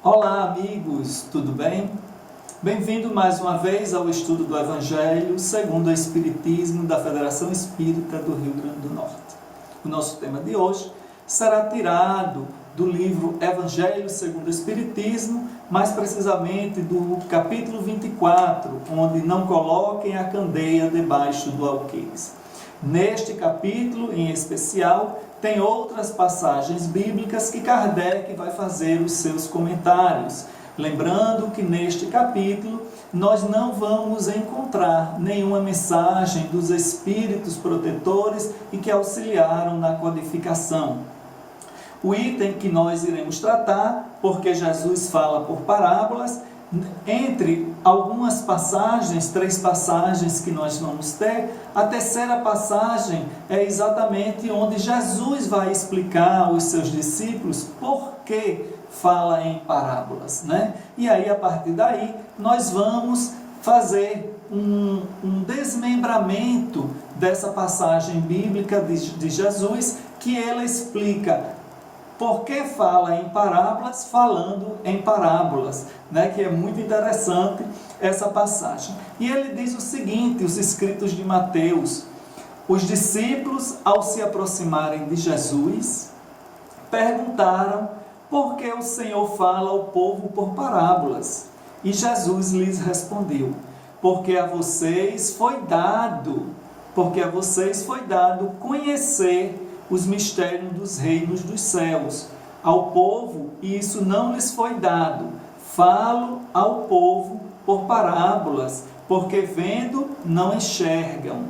Olá, amigos, tudo bem? Bem-vindo mais uma vez ao estudo do Evangelho segundo o Espiritismo da Federação Espírita do Rio Grande do Norte. O nosso tema de hoje será tirado do livro Evangelho segundo o Espiritismo, mais precisamente do capítulo 24, onde não coloquem a candeia debaixo do alqueires. Neste capítulo, em especial, tem outras passagens bíblicas que Kardec vai fazer os seus comentários. Lembrando que neste capítulo nós não vamos encontrar nenhuma mensagem dos espíritos protetores e que auxiliaram na codificação. O item que nós iremos tratar, porque Jesus fala por parábolas, entre algumas passagens, 3 passagens que nós vamos ter, a terceira passagem é exatamente onde Jesus vai explicar aos seus discípulos por que fala em parábolas, né? E aí, a partir daí, nós vamos fazer um desmembramento dessa passagem bíblica de Jesus, que ela explica por que fala em parábolas, falando em parábolas, né? Que é muito interessante essa passagem. E ele diz o seguinte, os escritos de Mateus: os discípulos, ao se aproximarem de Jesus, perguntaram por que o Senhor fala ao povo por parábolas. E Jesus lhes respondeu: porque a vocês foi dado conhecer os mistérios dos reinos dos céus. Ao povo isso não lhes foi dado. Falo ao povo por parábolas, porque vendo não enxergam,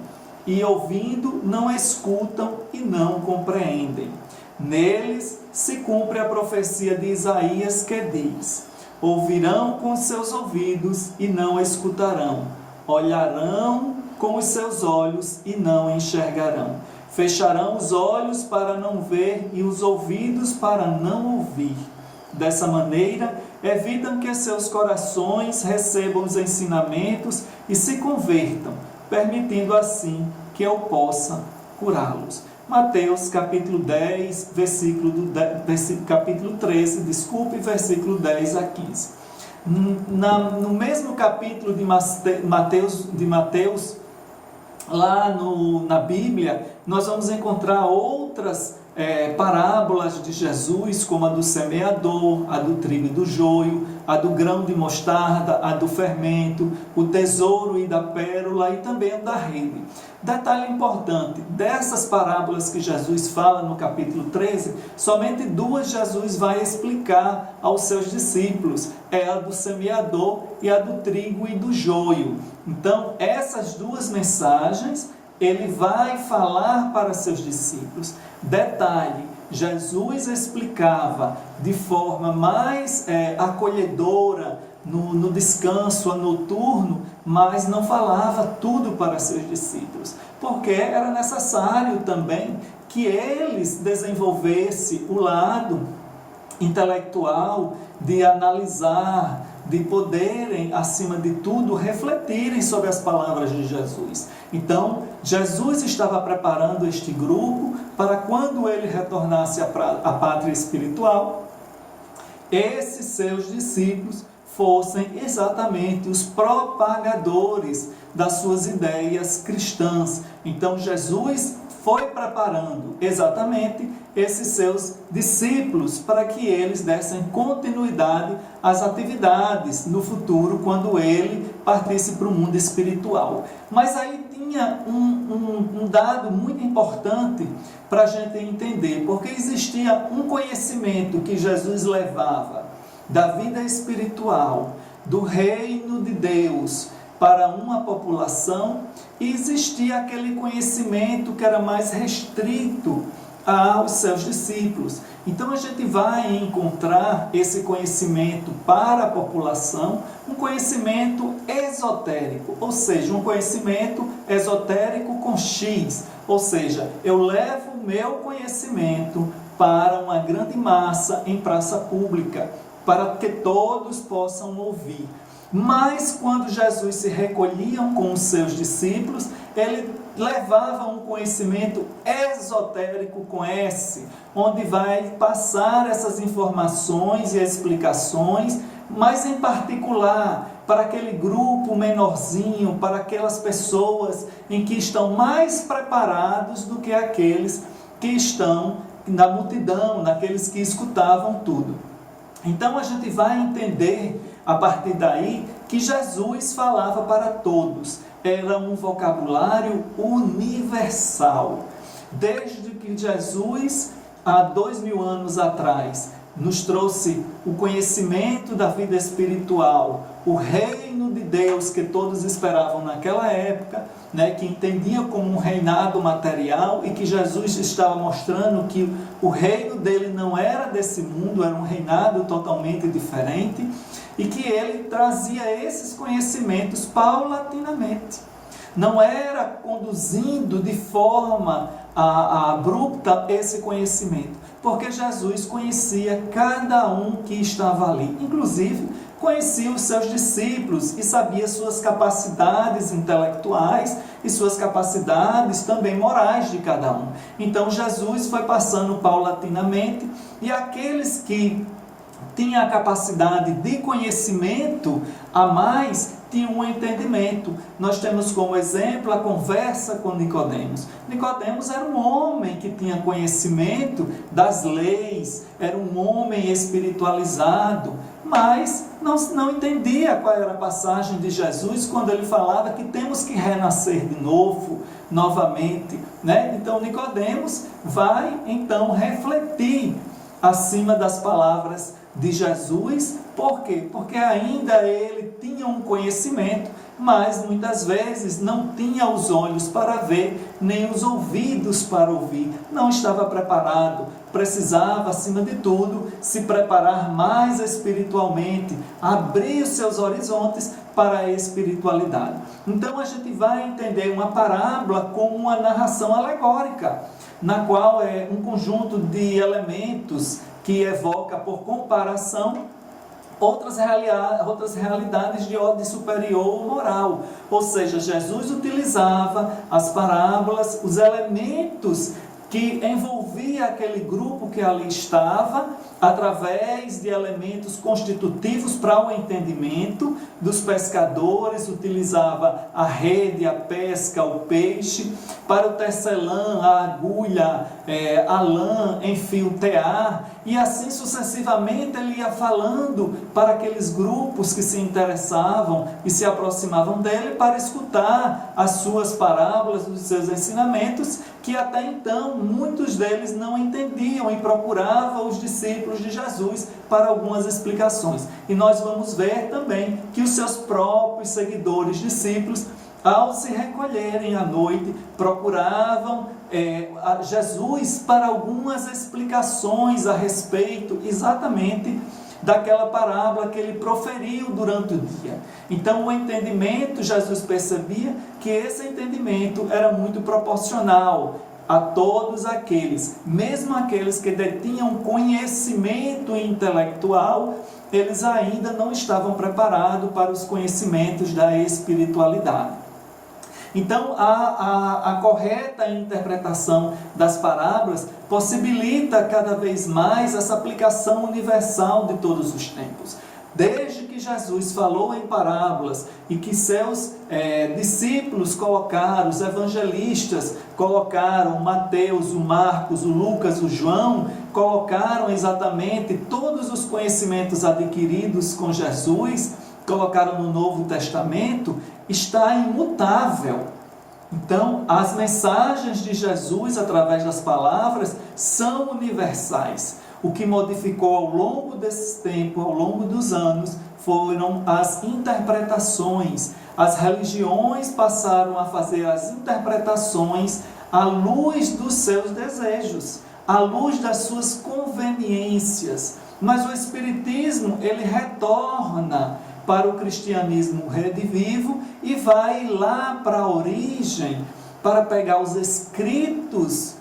e ouvindo não escutam e não compreendem. Neles se cumpre a profecia de Isaías, que diz: ouvirão com seus ouvidos e não escutarão, olharão com os seus olhos e não enxergarão. Fecharão os olhos para não ver e os ouvidos para não ouvir. Dessa maneira, evitam que seus corações recebam os ensinamentos e se convertam, permitindo assim que eu possa curá-los. Mateus capítulo 10, capítulo 13, versículo 10 a 15. No mesmo capítulo de Mateus, lá na Bíblia, nós vamos encontrar outras parábolas de Jesus, como a do semeador, a do trigo e do joio, a do grão de mostarda, a do fermento, o tesouro e da pérola e também o da rede. Detalhe importante, dessas parábolas que Jesus fala no capítulo 13, somente 2 Jesus vai explicar aos seus discípulos, é a do semeador e a do trigo e do joio. Então, essas 2 mensagens ele vai falar para seus discípulos. Detalhe, Jesus explicava de forma mais acolhedora no descanso noturno, mas não falava tudo para seus discípulos, porque era necessário também que eles desenvolvessem o lado intelectual de analisar, de poderem, acima de tudo, refletirem sobre as palavras de Jesus. Então, Jesus estava preparando este grupo para quando ele retornasse à pátria espiritual, esses seus discípulos fossem exatamente os propagadores das suas ideias cristãs. Então, Jesus foi preparando exatamente esses seus discípulos para que eles dessem continuidade às atividades no futuro, quando ele partisse para o mundo espiritual. Mas aí tinha um dado muito importante para a gente entender, porque existia um conhecimento que Jesus levava da vida espiritual, do reino de Deus, para uma população, e existia aquele conhecimento que era mais restrito aos seus discípulos. Então a gente vai encontrar esse conhecimento para a população, um conhecimento esotérico, ou seja, um conhecimento esotérico com X, ou seja, eu levo o meu conhecimento para uma grande massa em praça pública, para que todos possam ouvir. Mas quando Jesus se recolhia com os seus discípulos, ele levava um conhecimento esotérico com S, onde vai passar essas informações e explicações, mas em particular para aquele grupo menorzinho, para aquelas pessoas em que estão mais preparados do que aqueles que estão na multidão, naqueles que escutavam tudo. Então a gente vai entender a partir daí que Jesus falava para todos, era um vocabulário universal. Desde que Jesus, há 2000 anos atrás, nos trouxe o conhecimento da vida espiritual, o reino de Deus que todos esperavam naquela época, que entendia como um reinado material, e que Jesus estava mostrando que o reino dele não era desse mundo, era um reinado totalmente diferente, e que ele trazia esses conhecimentos paulatinamente. Não era conduzindo de forma abrupta esse conhecimento, porque Jesus conhecia cada um que estava ali, inclusive conhecia os seus discípulos e sabia suas capacidades intelectuais e suas capacidades também morais de cada um. Então Jesus foi passando paulatinamente, e aqueles que tinham a capacidade de conhecimento a mais tinham um entendimento. Nós temos como exemplo a conversa com Nicodemos. Nicodemos era um homem que tinha conhecimento das leis, era um homem espiritualizado, mas não entendia qual era a passagem de Jesus quando ele falava que temos que renascer de novo, novamente, Então Nicodemos vai então refletir acima das palavras de Jesus. Por quê? Porque ainda ele tinha um conhecimento, mas muitas vezes não tinha os olhos para ver, nem os ouvidos para ouvir. Não estava preparado, precisava, acima de tudo, se preparar mais espiritualmente, abrir os seus horizontes para a espiritualidade. Então a gente vai entender uma parábola como uma narração alegórica, na qual é um conjunto de elementos que evoca por comparação outras realidades de ordem superior moral. Ou seja, Jesus utilizava as parábolas, os elementos que envolvia aquele grupo que ali estava, através de elementos constitutivos para o entendimento dos pescadores, utilizava a rede, a pesca, o peixe, para o tecelã, a agulha, a lã, enfim, o tear, e assim sucessivamente ele ia falando para aqueles grupos que se interessavam e se aproximavam dele para escutar as suas parábolas, os seus ensinamentos, que até então muitos deles não entendiam e procuravam os discípulos de Jesus para algumas explicações. E nós vamos ver também que os seus próprios seguidores, discípulos, ao se recolherem à noite, procuravam a Jesus para algumas explicações a respeito exatamente daquela parábola que ele proferiu durante o dia. Então o entendimento, Jesus percebia que esse entendimento era muito proporcional a todos aqueles, mesmo aqueles que detinham conhecimento intelectual, eles ainda não estavam preparados para os conhecimentos da espiritualidade. Então, a correta interpretação das parábolas possibilita cada vez mais essa aplicação universal de todos os tempos. Desde que Jesus falou em parábolas e que seus discípulos colocaram, os evangelistas colocaram, Mateus, o Marcos, o Lucas, o João, colocaram exatamente todos os conhecimentos adquiridos com Jesus, colocaram no Novo Testamento, está imutável. Então, as mensagens de Jesus através das palavras são universais. O que modificou ao longo desse tempo, ao longo dos anos, foram as interpretações. As religiões passaram a fazer as interpretações à luz dos seus desejos, à luz das suas conveniências. Mas o Espiritismo, ele retorna para o cristianismo redivivo e vai lá para a origem, para pegar os escritos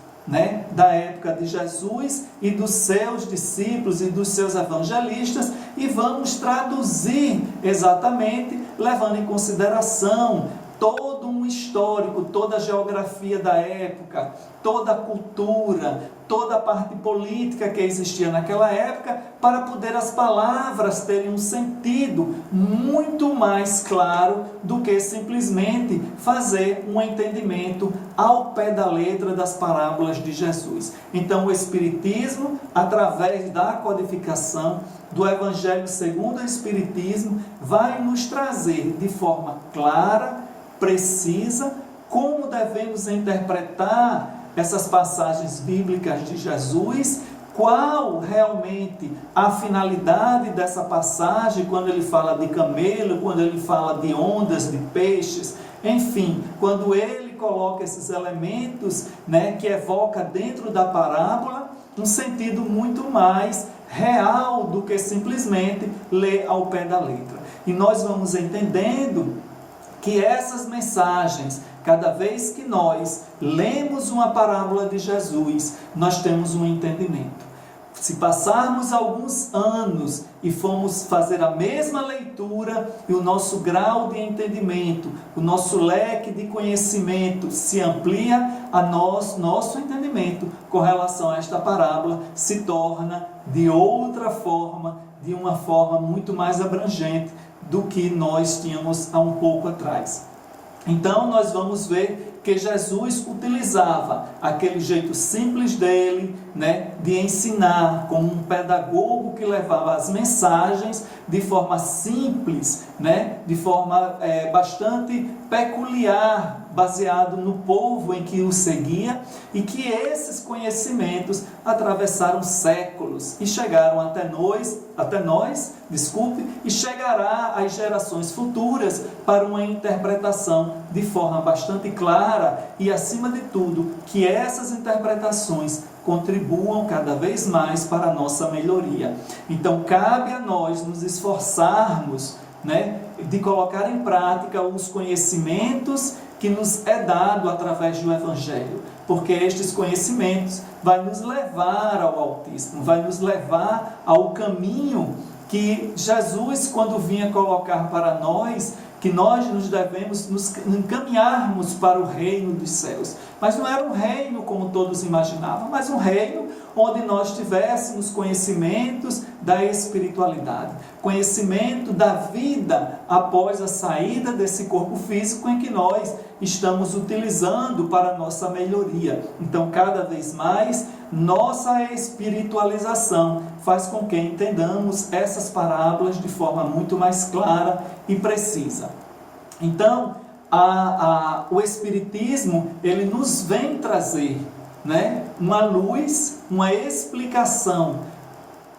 da época de Jesus e dos seus discípulos e dos seus evangelistas, e vamos traduzir exatamente, levando em consideração todo um histórico, toda a geografia da época, toda a cultura, toda a parte política que existia naquela época, para poder as palavras terem um sentido muito mais claro do que simplesmente fazer um entendimento ao pé da letra das parábolas de Jesus. Então o Espiritismo, através da codificação do Evangelho segundo o Espiritismo, vai nos trazer de forma clara, precisa, como devemos interpretar essas passagens bíblicas de Jesus, qual realmente a finalidade dessa passagem, quando ele fala de camelo, quando ele fala de ondas, de peixes, enfim, quando ele coloca esses elementos, que evoca dentro da parábola um sentido muito mais real do que simplesmente ler ao pé da letra. E nós vamos entendendo que essas mensagens, cada vez que nós lemos uma parábola de Jesus, nós temos um entendimento. Se passarmos alguns anos e formos fazer a mesma leitura e o nosso grau de entendimento, o nosso leque de conhecimento se amplia, nosso entendimento com relação a esta parábola se torna de outra forma, de uma forma muito mais abrangente do que nós tínhamos há um pouco atrás. Então nós vamos ver que Jesus utilizava aquele jeito simples dele, de ensinar, como um pedagogo que levava as mensagens de forma simples, de forma bastante peculiar, baseado no povo em que o seguia, e que esses conhecimentos atravessaram séculos e chegaram até nós, e chegará às gerações futuras para uma interpretação de forma bastante clara e, acima de tudo, que essas interpretações contribuam cada vez mais para a nossa melhoria. Então, cabe a nós nos esforçarmos, de colocar em prática os conhecimentos que nos é dado através do Evangelho, porque estes conhecimentos vai nos levar ao Altíssimo, vai nos levar ao caminho que Jesus, quando vinha colocar para nós, que nós nos devemos nos encaminharmos para o reino dos céus. Mas não era um reino como todos imaginavam, mas um reino onde nós tivéssemos conhecimentos da espiritualidade, conhecimento da vida após a saída desse corpo físico em que nós estamos utilizando para a nossa melhoria. Então, cada vez mais, nossa espiritualização faz com que entendamos essas parábolas de forma muito mais clara e precisa. Então, o Espiritismo, ele nos vem trazer uma luz, uma explicação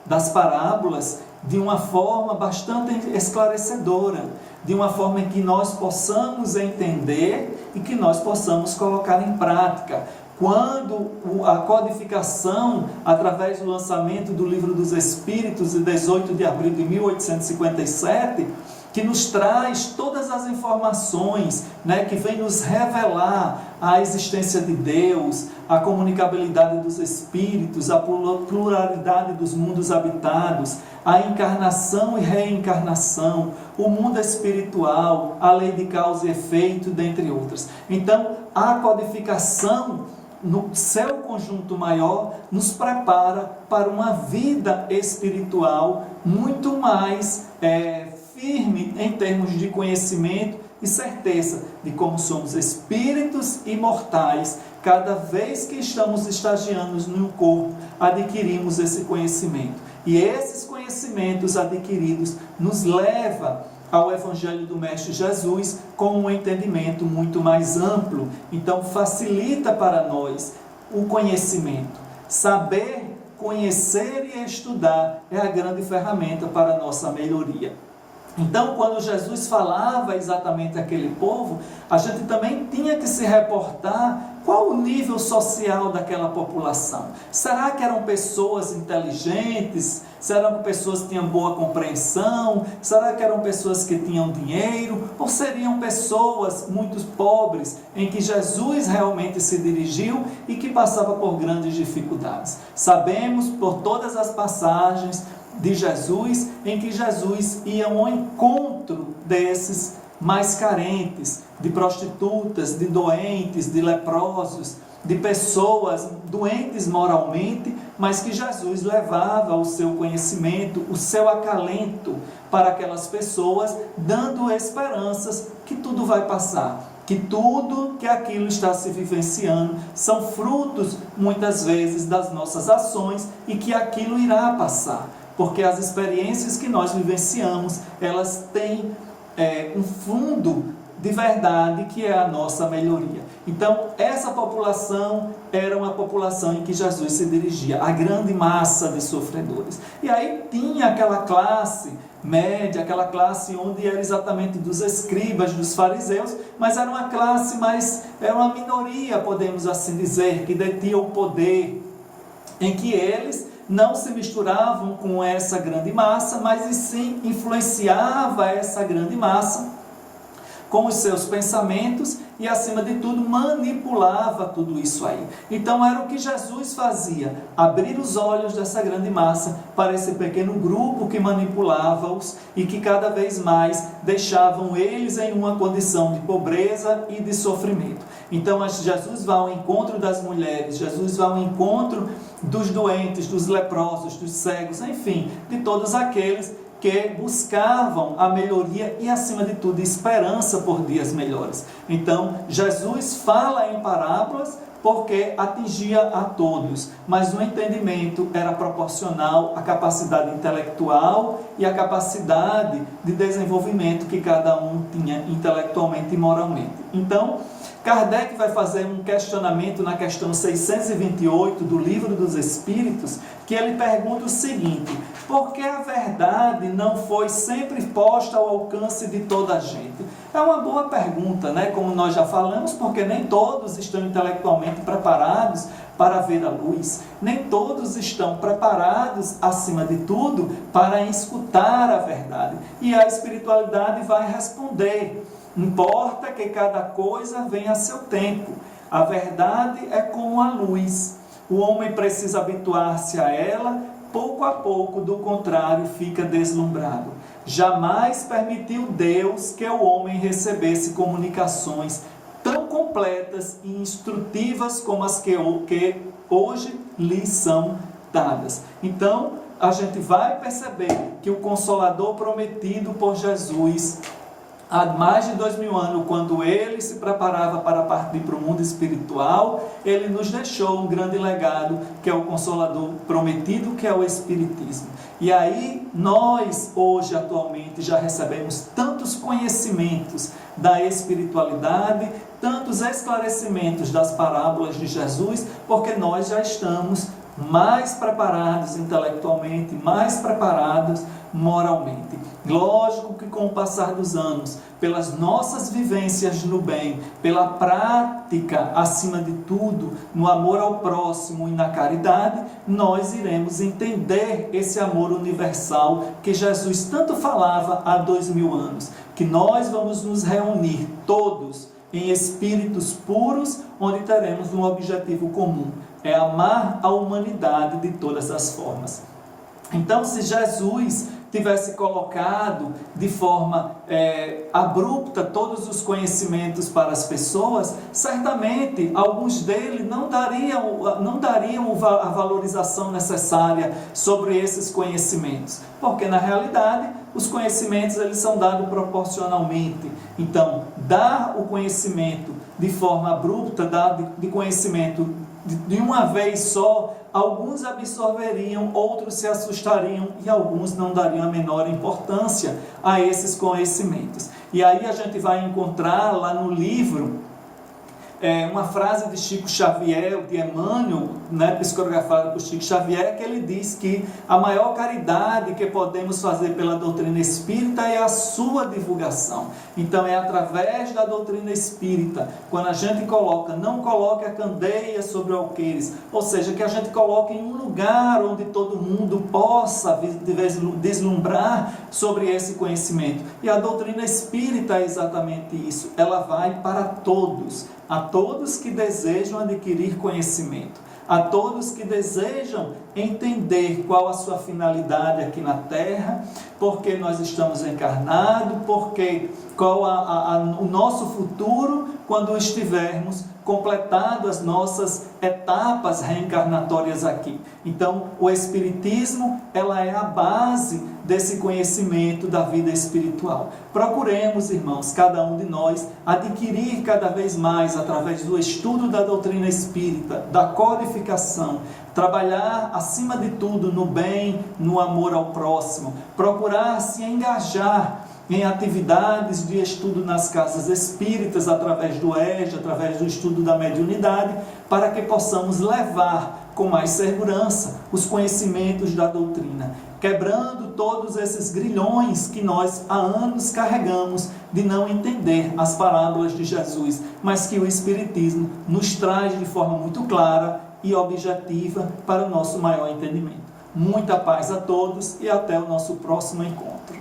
das parábolas de uma forma bastante esclarecedora, de uma forma em que nós possamos entender e que nós possamos colocar em prática. Quando a codificação, através do lançamento do Livro dos Espíritos, de 18 de abril de 1857, que nos traz todas as informações, que vem nos revelar a existência de Deus, a comunicabilidade dos Espíritos, a pluralidade dos mundos habitados, a encarnação e reencarnação, o mundo espiritual, a lei de causa e efeito, dentre outras. Então, a codificação, no seu conjunto maior, nos prepara para uma vida espiritual muito mais firme em termos de conhecimento e certeza de como somos espíritos imortais. Cada vez que estamos estagiando no corpo, adquirimos esse conhecimento. E esses conhecimentos adquiridos nos levam ao Evangelho do Mestre Jesus com um entendimento muito mais amplo. Então, facilita para nós o conhecimento. Saber, conhecer e estudar é a grande ferramenta para a nossa melhoria. Então, quando Jesus falava exatamente àquele povo, a gente também tinha que se reportar qual o nível social daquela população. Será que eram pessoas inteligentes? Será que pessoas que tinham boa compreensão? Será que eram pessoas que tinham dinheiro? Ou seriam pessoas muito pobres, em que Jesus realmente se dirigiu e que passava por grandes dificuldades? Sabemos por todas as passagens de Jesus, em que Jesus ia ao encontro desses mais carentes, de prostitutas, de doentes, de leprosos, de pessoas doentes moralmente, mas que Jesus levava o seu conhecimento, o seu acalento para aquelas pessoas, dando esperanças que tudo vai passar, que tudo que aquilo está se vivenciando são frutos, muitas vezes, das nossas ações e que aquilo irá passar, porque as experiências que nós vivenciamos, elas têm um fundo de verdade que é a nossa melhoria. Então, essa população era uma população em que Jesus se dirigia, a grande massa de sofredores. E aí tinha aquela classe média, aquela classe onde era exatamente dos escribas, dos fariseus, mas era uma classe era uma minoria, podemos assim dizer, que detinha o poder, em que eles não se misturavam com essa grande massa, mas sim influenciava essa grande massa com os seus pensamentos e, acima de tudo, manipulava tudo isso aí. Então, era o que Jesus fazia, abrir os olhos dessa grande massa para esse pequeno grupo que manipulava-os e que cada vez mais deixavam eles em uma condição de pobreza e de sofrimento. Então, Jesus vai ao encontro das mulheres, Jesus vai ao encontro dos doentes, dos leprosos, dos cegos, enfim, de todos aqueles que buscavam a melhoria e, acima de tudo, esperança por dias melhores. Então, Jesus fala em parábolas porque atingia a todos, mas o entendimento era proporcional à capacidade intelectual e à capacidade de desenvolvimento que cada um tinha intelectualmente e moralmente. Então, Kardec vai fazer um questionamento na questão 628 do Livro dos Espíritos, que ele pergunta o seguinte: por que a verdade não foi sempre posta ao alcance de toda a gente? É uma boa pergunta, né? Como nós já falamos, porque nem todos estão intelectualmente preparados para ver a luz, nem todos estão preparados, acima de tudo, para escutar a verdade. E a espiritualidade vai responder: importa que cada coisa venha a seu tempo. A verdade é como a luz. O homem precisa habituar-se a ela, pouco a pouco, do contrário, fica deslumbrado. Jamais permitiu Deus que o homem recebesse comunicações tão completas e instrutivas como as que hoje lhe são dadas. Então, a gente vai perceber que o Consolador prometido por Jesus há mais de 2000 anos, quando ele se preparava para partir para o mundo espiritual, ele nos deixou um grande legado, que é o Consolador prometido, que é o Espiritismo. E aí, nós, hoje, atualmente, já recebemos tantos conhecimentos da espiritualidade, tantos esclarecimentos das parábolas de Jesus, porque nós já estamos mais preparados intelectualmente, mais preparados moralmente. Lógico que com o passar dos anos, pelas nossas vivências no bem, pela prática, acima de tudo, no amor ao próximo e na caridade, nós iremos entender esse amor universal que Jesus tanto falava há 2000 anos, que nós vamos nos reunir todos em espíritos puros, onde teremos um objetivo comum, é amar a humanidade de todas as formas. Então, se Jesus tivesse colocado de forma abrupta todos os conhecimentos para as pessoas, certamente alguns deles não dariam a valorização necessária sobre esses conhecimentos, porque na realidade os conhecimentos eles são dados proporcionalmente. Então, dar o conhecimento de forma abrupta, dar de conhecimento de uma vez só, alguns absorveriam, outros se assustariam e alguns não dariam a menor importância a esses conhecimentos. E aí a gente vai encontrar lá no livro uma frase de Chico Xavier, de Emmanuel, né, psicografada por Chico Xavier, que ele diz que a maior caridade que podemos fazer pela doutrina espírita é a sua divulgação. Então é através da doutrina espírita, quando a gente não coloque a candeia sobre alqueires, ou seja, que a gente coloque em um lugar onde todo mundo possa deslumbrar sobre esse conhecimento. E a doutrina espírita é exatamente isso, ela vai para todos, a todos que desejam adquirir conhecimento, a todos que desejam entender qual a sua finalidade aqui na Terra, porque nós estamos encarnados, porque qual o nosso futuro quando estivermos completado as nossas etapas reencarnatórias aqui. Então, o Espiritismo, ela é a base desse conhecimento da vida espiritual. Procuremos, irmãos, cada um de nós, adquirir cada vez mais, através do estudo da doutrina espírita, da codificação, trabalhar, acima de tudo, no bem, no amor ao próximo, procurar se engajar em atividades de estudo nas casas espíritas, através do EJA, através do estudo da mediunidade, para que possamos levar com mais segurança os conhecimentos da doutrina, quebrando todos esses grilhões que nós há anos carregamos de não entender as parábolas de Jesus, mas que o Espiritismo nos traz de forma muito clara e objetiva para o nosso maior entendimento. Muita paz a todos e até o nosso próximo encontro.